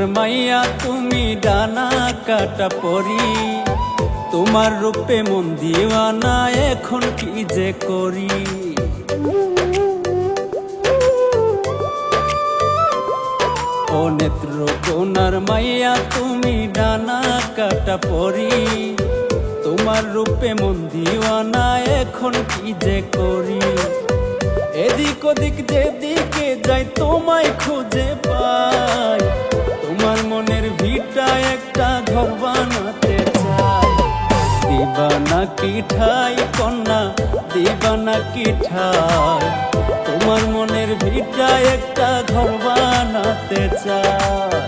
কোনার মাইয়া তুমি ডানা কাটা পরি, তোমার রূপে মন দিওয়ানা, এখন কি যে করি। ও নেত্র কোনার মাইয়া তুমি ডানা কাটা পরি, তোমার রূপে মন দিওয়ানা, এখন কি যে করি। এদিক ওদিক যেদিকে যাই তোমায় খুঁজে পাই, তোমার মনের ভিটা একটা ঘর বানাতে চাই। দিবানা কি ঠাই কন্যা, দিবানা কি ঠাই, তোমার মনের ভিটা একটা ঘর বানাতে চাই।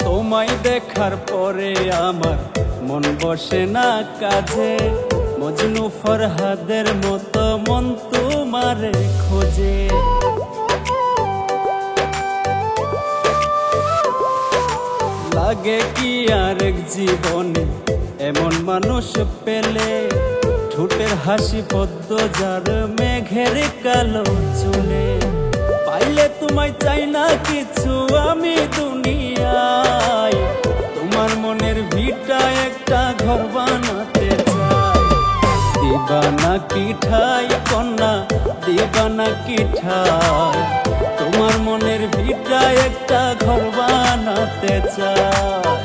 তোমায় দেখার পরে আমার মন বসে না কাজে, মজনু ফরহাদের মতো মন তোমারে খোঁজে। লাগে কি আরেক জীবনে এমন মানুষ পেলে, ঠোঁটের হাসি পদ্ম যার মেঘের কালো চুলে। পাইলে তোমায় চাই না কিছু আমি দুনিয়ায়, তোমার মনের ভিটা একটা ঘর বানাতে চাই। দিবানা কি ঠাই কন্যা, দিবানা কি ঠাই, তোমার মনের ভিটা একটা ঘর বানাতে চাই।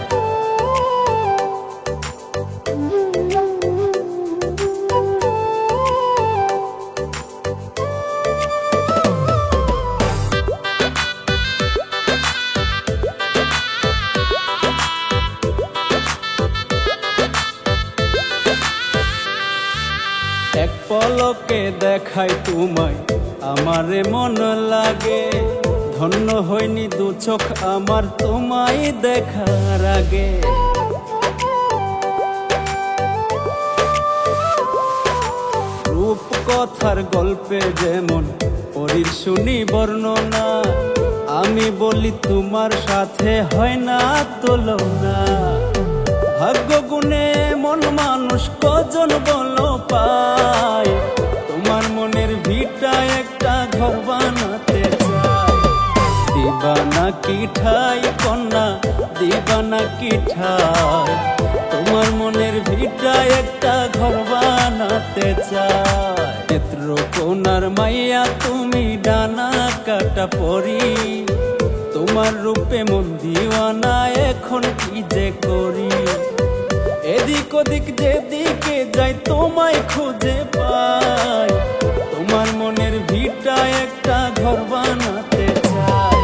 এক পলকে দেখাই তোমায় আমারে মন লাগে, ধন্য হয়নি দু চোখ আমার তোমায় দেখার আগে। রূপ কথার গল্পে যেমন পরীর শুনি বর্ণনা, আমি বলি তোমার সাথে হয় না তুলনা। ভাগ্য গুণে মন মানুষ কজন বলো পায়, তোমার মনের ভিটা একটা ঘর বানাতে চাই। দিবানা কি ঠাই কন্যা, দিবানা কি ঠাই, তোমার মনের ভিটা একটা ঘর বানাতে চাই। নেত্র কোনার মাইয়া তুমি ডানা কাটা পরি, তোমার রূপে মন দিওয়ানা, এখন কি যে করি। এদিক ওদিক যেদিকে যাই তোমায় খুঁজে পাই, তোমার মনের ভিটা একটা ঘর বানাতে চাই।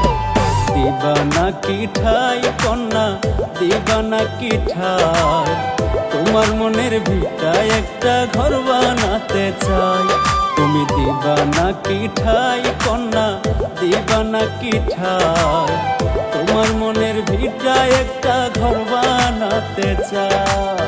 দিবানা কি ঠাই কন্যা, দিবানা কি ঠাই, তোমার মনের ভিটা একটা ঘর বানাতে চাই। তুমি দিবানা কি ঠাই কন্যা, দিবানা কি ঠাই, তোমার মনের ভিটা একটা ঘর বানাতে চাই।